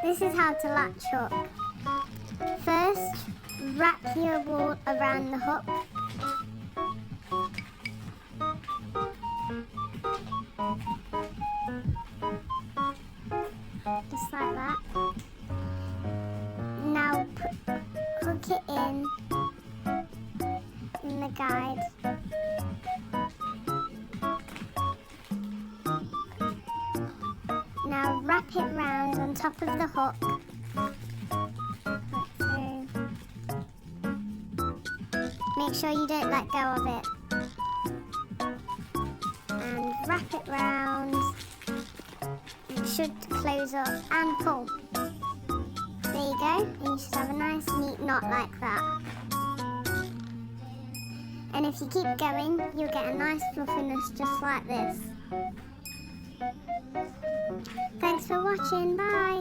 This is how to latch hook. First, wrap your ball around the hook. Just like that. Now hook it in the guide. Now wrap it round on top of the hook. Like so. Make sure you don't let go of it. And wrap it round. It should close up and pull. There you go, and you should have a nice neat knot like that. And if you keep going, you'll get a nice fluffiness just like this. Thanks for watching, bye!